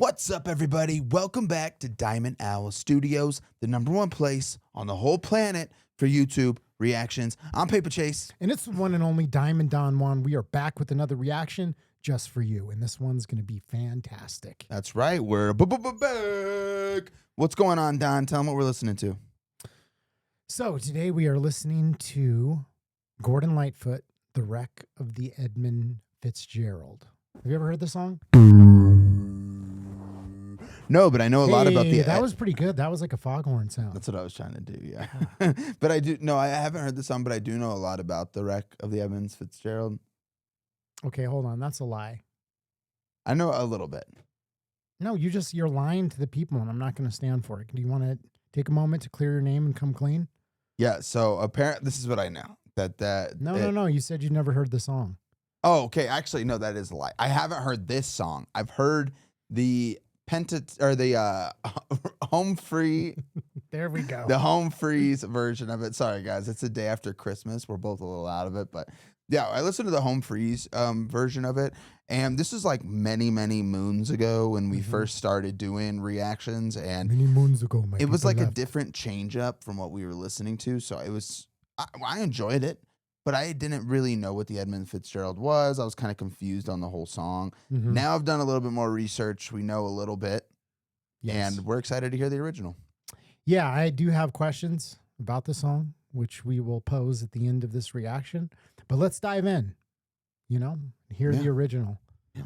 What's up, everybody? Welcome back to Diamond Owl Studios, the #1 place on the whole planet for YouTube reactions. I'm Paper Chase. And it's the one and only Diamond Don Juan. We are back with another reaction just for you. And this one's going to be fantastic. That's right. We're back. What's going on, Don? Tell them what we're listening to. So today we are listening to Gordon Lightfoot, The Wreck of the Edmund Fitzgerald. Have you ever heard the song? No, but I know a lot about the... That was pretty good. That was like a foghorn sound. That's what I was trying to do, yeah. But I do... No, I haven't heard the song, but I do know a lot about The Wreck of the Edmund Fitzgerald. Okay, hold on. That's a lie. I know a little bit. No, you're lying to the people, and I'm not going to stand for it. Do you want to take a moment to clear your name and come clean? Yeah, so apparently... This is what I know. No. You said you never heard the song. Oh, okay. Actually, no, that is a lie. I haven't heard this song. I've heard the home free. There we go. The home freeze version of it. Sorry, guys. It's the day after Christmas. We're both a little out of it, but yeah, I listened to the home freeze version of it, and this is like many moons ago when we first started doing reactions, and many moons ago, it was like a different change up from what we were listening to. So it was, I enjoyed it. But I didn't really know what the Edmund Fitzgerald was. I was kind of confused on the whole song. Now I've done a little bit more research. We know a little bit. Yes. And we're excited to hear the original. Yeah, I do have questions about the song, which we will pose at the end of this reaction. But let's dive in, hear the original,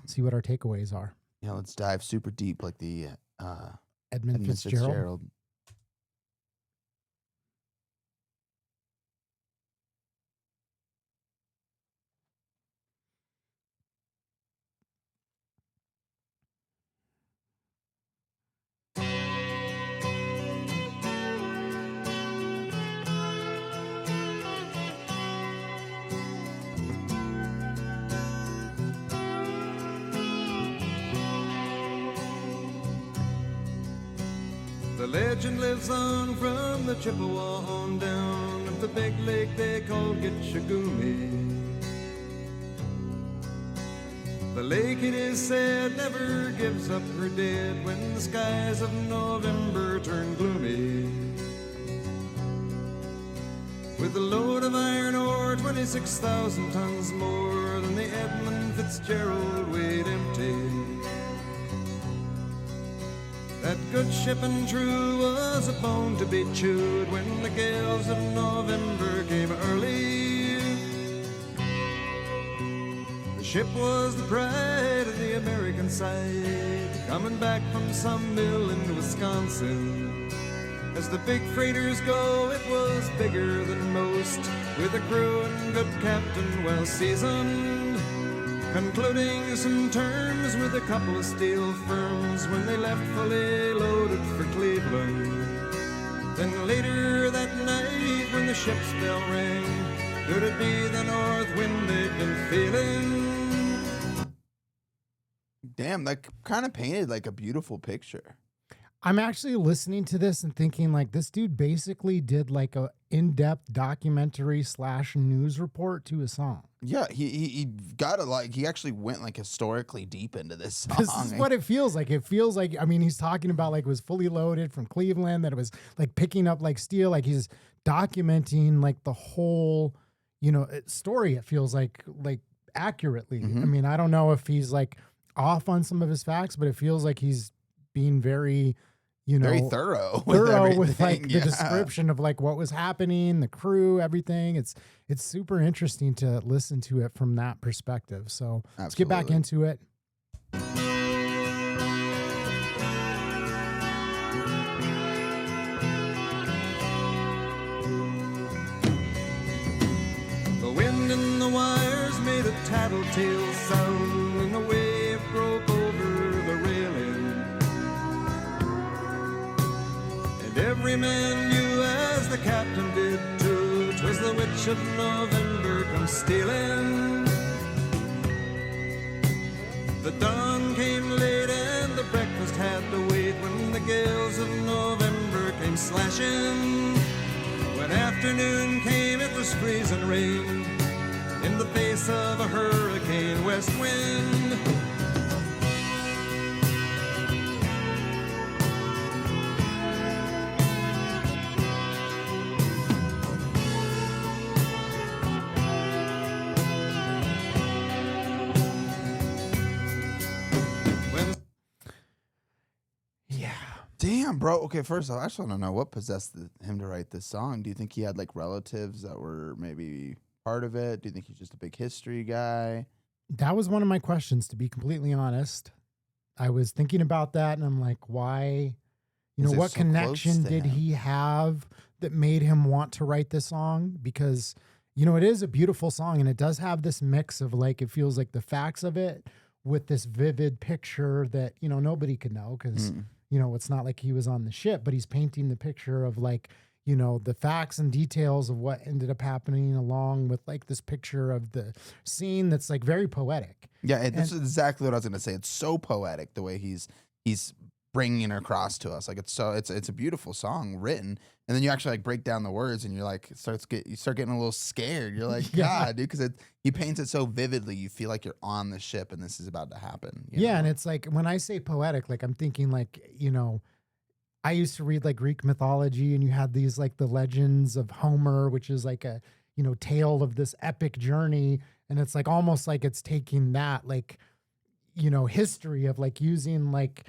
see what our takeaways are. Yeah, let's dive super deep like the Edmund Fitzgerald. The legend lives on from the Chippewa on down of the big lake they call Gitchagumi. The lake, it is said, never gives up her dead when the skies of November turn gloomy. With a load of iron ore, 26,000 tons more than the Edmund Fitzgerald weighed empty. That good ship and true was a bone to be chewed when the gales of November came early. The ship was the pride of the American side, coming back from some mill in Wisconsin. As the big freighters go, it was bigger than most, with a crew and good captain well seasoned, concluding some terms with a couple of steel firms when they left fully loaded for Cleveland. Then later that night when the ship's bell rang, could it be the north wind they'd been feeling? Damn, that kind of painted like a beautiful picture. I'm actually listening to this and thinking like this dude basically did like a in-depth documentary / news report to a song. Yeah, he got he actually went like historically deep into this song. This is what it feels like. It feels like, I mean, he's talking about like it was fully loaded from Cleveland, that it was like picking up like steel, like he's documenting like the whole, story. It feels like accurately. I mean, I don't know if he's like off on some of his facts, but it feels like he's being very thorough with like the description of like what was happening, the crew, everything. It's super interesting to listen to it from that perspective. So let's get back into it. The wind in the wires made a tattletale sound, and the wave broke over the railing. Every man knew, as the captain did too, 'twas the witch of November come stealing. The dawn came late and the breakfast had to wait when the gales of November came slashing. When afternoon came, it was freezing rain in the face of a hurricane west wind. Damn, bro. Okay, first off, I just want to know what possessed him to write this song. Do you think he had like relatives that were maybe part of it? Do you think he's just a big history guy? That was one of my questions, to be completely honest. I was thinking about that, and I'm like, why? What so connection did he have that made him want to write this song? Because, it is a beautiful song, and it does have this mix of like, it feels like the facts of it with this vivid picture that, nobody could know because, it's not like he was on the ship, but he's painting the picture of like, the facts and details of what ended up happening along with like this picture of the scene that's like very poetic. Yeah, this is exactly what I was going to say. It's so poetic the way he's bringing it across to us. Like it's a beautiful song written, and then you actually like break down the words, and you're like, you start getting a little scared. You're like, God, dude, because he paints it so vividly. You feel like you're on the ship, and this is about to happen. You know? And it's like when I say poetic, like I'm thinking like I used to read like Greek mythology, and you had these like the legends of Homer, which is like a tale of this epic journey, and it's like almost like it's taking that like history of like using like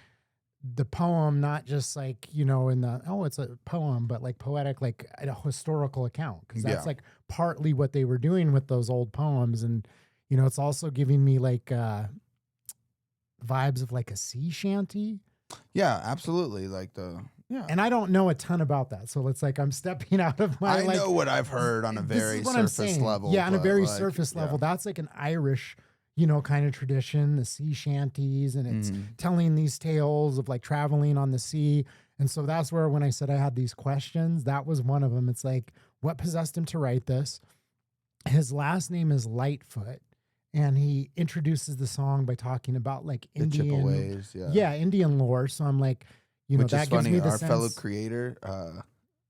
the poem, not just like, in the, it's a poem, but like poetic, like a historical account. Cause that's like partly what they were doing with those old poems. And, it's also giving me like vibes of like a sea shanty. Yeah, absolutely. And I don't know a ton about that. So it's like, I'm stepping out of my, I know what I've heard on a very surface level. Yeah. On a very surface level. That's like an Irish kind of tradition, the sea shanties, and it's telling these tales of like traveling on the sea. And so that's where, when I said I had these questions, that was one of them. It's like, what possessed him to write this? His last name is Lightfoot, and he introduces the song by talking about like the Indian, Chippeways, Indian lore. So I'm like, which that is gives funny. me the Our sense. fellow creator,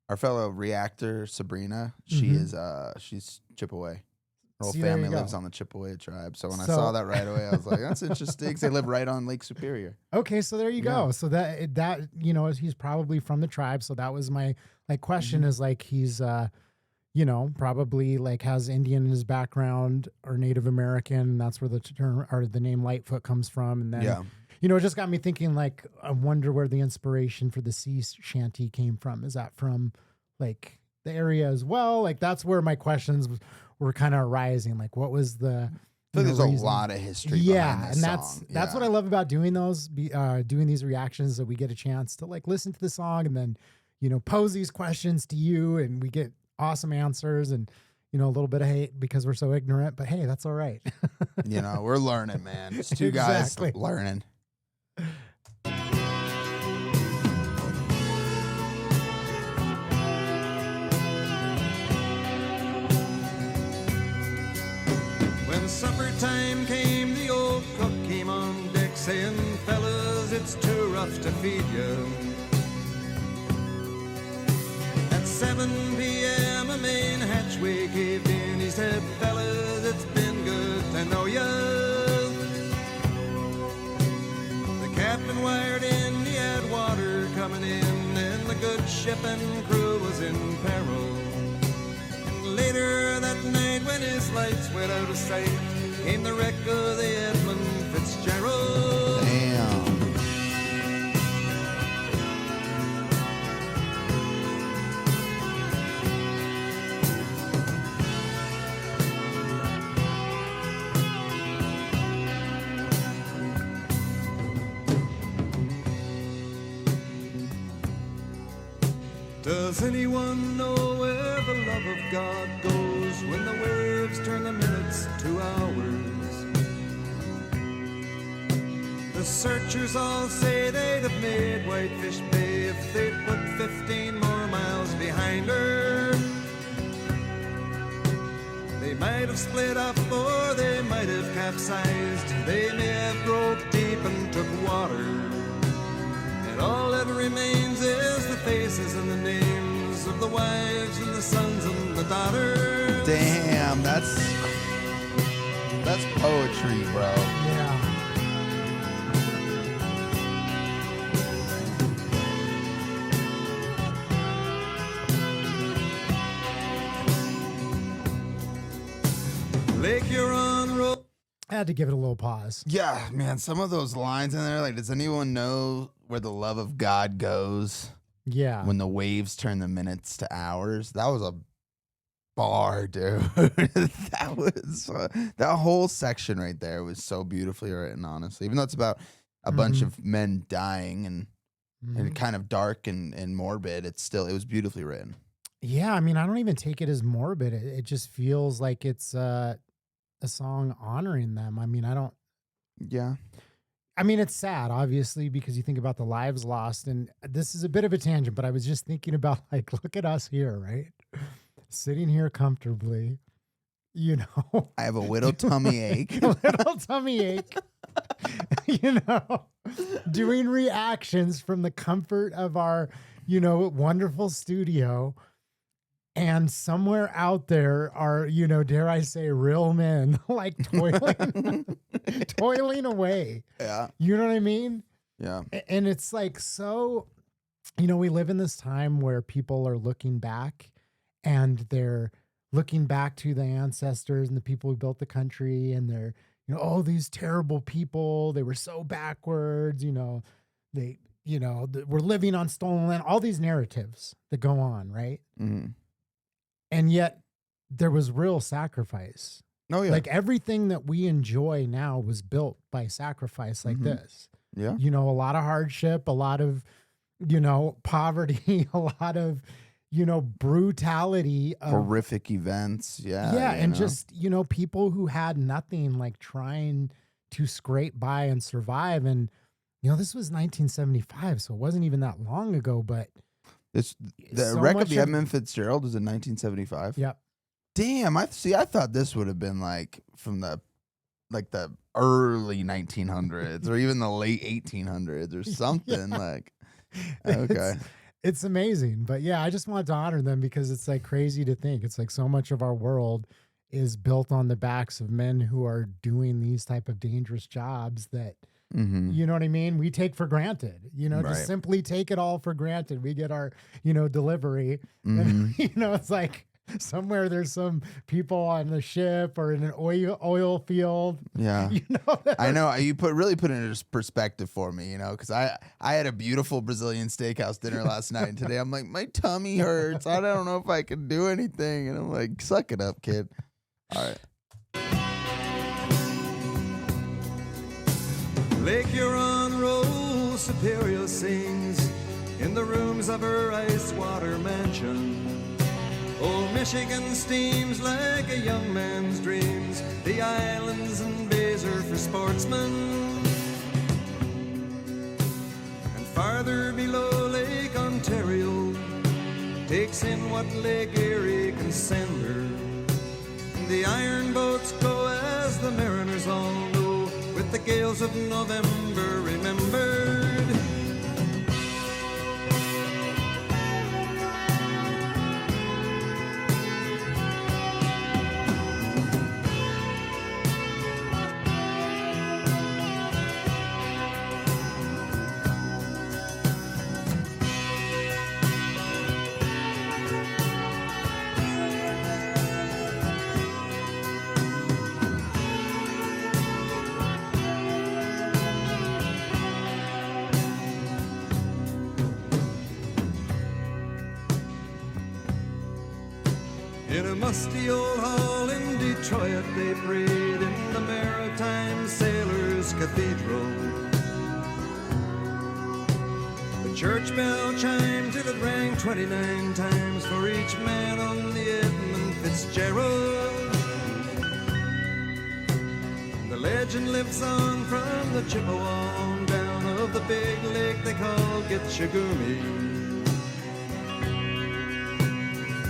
our fellow reactor, Sabrina, she's Chippewa. Her whole family lives on the Chippewa tribe. So when I saw that right away, I was like, that's interesting. 'Cause they live right on Lake Superior. Okay, so there you go. So that he's probably from the tribe. So that was my like question is like he's probably like has Indian in his background or Native American. And that's where the term or the name Lightfoot comes from. And then it just got me thinking like I wonder where the inspiration for the sea shanty came from. Is that from like the area as well? Like that's where my questions were kind of arising. Like, what was the? There's a lot of history. Yeah, and that's what I love about doing those. Doing these reactions, that we get a chance to like listen to the song and then, pose these questions to you, and we get awesome answers and a little bit of hate because we're so ignorant. But hey, that's all right. We're learning, man. It's two guys learning. Suppertime came, the old cook came on deck saying, fellas, it's too rough to feed you. At 7 p.m. a main hatchway caved in. He said, fellas, it's been good to know you. The captain wired in, he had water coming in, and the good ship and crew was in peril. Later that night, when his lights went out of sight, came the wreck of the Edmund Fitzgerald. Damn. Does anyone know where the love of God goes when the waves turn the minutes to hours? The searchers all say they'd have made Whitefish Bay if they'd put 15 more miles behind her. They might have split up or they might have capsized. They may have broke deep and took water. And all that remains is the faces and the names of the wives and the sons and the daughters. Damn, that's poetry, bro. Yeah. Lake Huron Road. had to give it a little pause. Yeah, man, some of those lines in there, like, does anyone know where the love of God goes? Yeah. When the waves turn the minutes to hours. That was a bar, dude. That whole section right there was so beautifully written, honestly. Even though it's about a bunch of men dying and kind of dark and morbid, it was beautifully written. Yeah, I mean, I don't even take it as morbid. It just feels like it's a song honoring them. I mean, Yeah. I mean, it's sad, obviously, because you think about the lives lost. And this is a bit of a tangent, but I was just thinking about, like, look at us here, right? Sitting here comfortably, you know. I have a little tummy ache. A little tummy ache. You know, doing reactions from the comfort of our, you know, wonderful studio. And somewhere out there are, you know, dare I say, real men like toiling away. Yeah. You know what I mean? Yeah. And it's like, so, you know, we live in this time where people are looking back and they're looking back to the ancestors and the people who built the country. And they're, you know, oh, these terrible people, they were so backwards, you know, we're living on stolen land, all these narratives that go on, right? Mm-hmm. And yet there was real sacrifice. Oh, yeah. Like everything that we enjoy now was built by sacrifice like this. Yeah. You know, a lot of hardship, a lot of, you know, poverty, a lot of, you know, brutality. Horrific events. Yeah. Yeah. And know? just, you know, people who had nothing, like trying to scrape by and survive. And, you know, this was 1975, so it wasn't even that long ago, but the wreck of the Edmund Fitzgerald was in 1975. Yep. Damn, I thought this would have been like from the early 1900s or even the late 1800s or something. Like, okay, it's amazing. But yeah, I just wanted to honor them because it's like crazy to think it's like so much of our world is built on the backs of men who are doing these type of dangerous jobs that. You know what I mean? We take for granted, you know, just simply take it all for granted. We get our, you know, delivery, and, you know, it's like somewhere there's some people on the ship or in an oil field. Yeah. You know, I know you really put it into perspective for me, you know, because I had a beautiful Brazilian steakhouse dinner last night and today I'm like, my tummy hurts. I don't know if I can do anything. And I'm like, suck it up, kid. All right. Lake Huron rolls, Superior sings in the rooms of her ice water mansion. Old Michigan steams like a young man's dreams. The islands and bays are for sportsmen. And farther below, Lake Ontario takes in what Lake Erie can send her. The iron boats go as the mariners all know, with the gales of November remembered. In a musty old hall in Detroit, they prayed in the Maritime Sailors' Cathedral. The church bell chimed till it rang 29 times for each man on the Edmund Fitzgerald. The legend lives on from the Chippewa on down of the big lake they call Gitchagumi.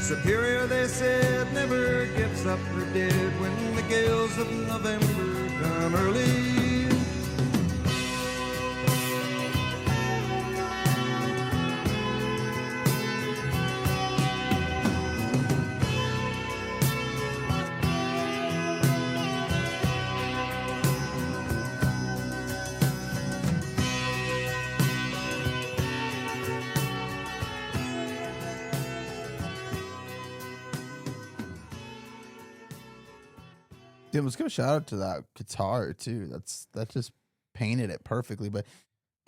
Superior, they said, never gives up her dead when the gales of November come early. Dude, let's give a shout out to that guitar too. That just painted it perfectly. But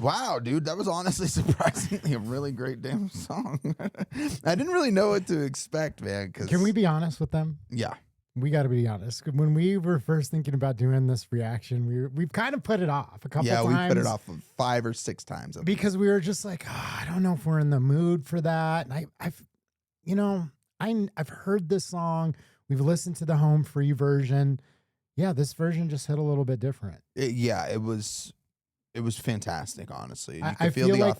wow, dude, that was honestly surprisingly a really great damn song. I didn't really know what to expect, man. Can we be honest with them? Yeah. We got to be honest. When we were first thinking about doing this reaction, we've kind of put it off a couple times. Yeah, we put it off 5 or 6 times. Because we were just like, I don't know if we're in the mood for that. And I've heard this song. We've listened to the home free version. Yeah, this version just hit a little bit different. It was fantastic, honestly. You I could feel the like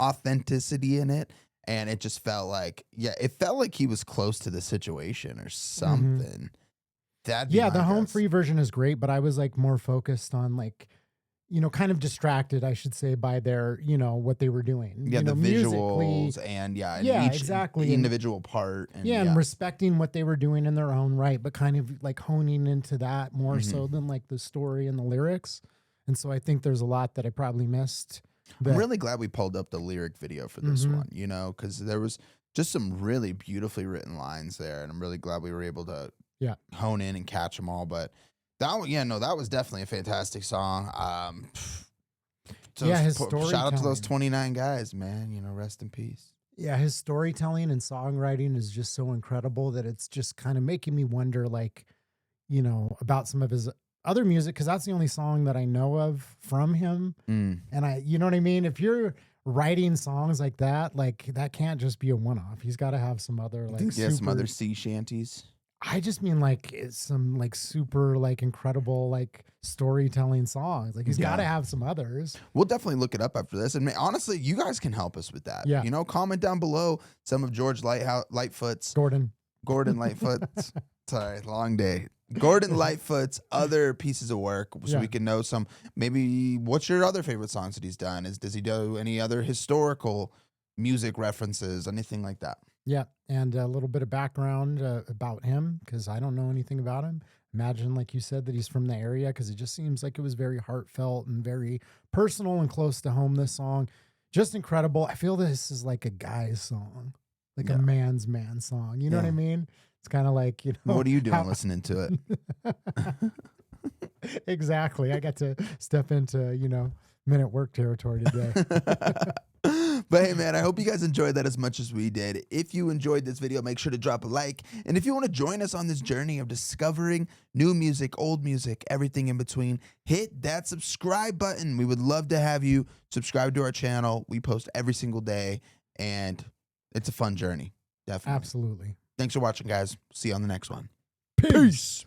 authenticity in it. And it just felt like, it felt like he was close to the situation or something. Mm-hmm. The home free version is great, but I was like more focused on like, kind of distracted, I should say, by their, what they were doing. Yeah, the visuals and each exactly. individual part. And respecting what they were doing in their own right, but kind of like honing into that more so than like the story and the lyrics. And so I think there's a lot that I probably missed. I'm really glad we pulled up the lyric video for this one, because there was just some really beautifully written lines there. And I'm really glad we were able to hone in and catch them all. But that was definitely a fantastic song. His storytelling. Shout out to those 29 guys, man. Rest in peace. Yeah, his storytelling and songwriting is just so incredible that it's just kind of making me wonder, like, about some of his other music, because that's the only song that I know of from him. And you know what I mean? If you're writing songs like that can't just be a one-off. He's got to have some other some other sea shanties. I just mean like some like super like incredible like storytelling songs. Like he's got to have some others. We'll definitely look it up after this. And honestly, you guys can help us with that. Yeah. Comment down below some of George Lightfoot's. Gordon Lightfoot's. Sorry, long day. Gordon Lightfoot's other pieces of work, so we can know some. Maybe what's your other favorite songs that he's done? Does he do any other historical music references, anything like that? Yeah, and a little bit of background about him, because I don't know anything about him. Imagine, like you said, that he's from the area, because it just seems like it was very heartfelt and very personal and close to home. This song, just incredible. I feel this is like a guy's song, like a man's man song. You know what I mean? It's kind of like, what are you doing listening to it? Exactly. I got to step into, Men at Work territory today. But hey, man, I hope you guys enjoyed that as much as we did. If you enjoyed this video, make sure to drop a like. And if you want to join us on this journey of discovering new music, old music, everything in between, hit that subscribe button. We would love to have you subscribe to our channel. We post every single day, and it's a fun journey. Definitely. Absolutely. Thanks for watching, guys. See you on the next one. Peace.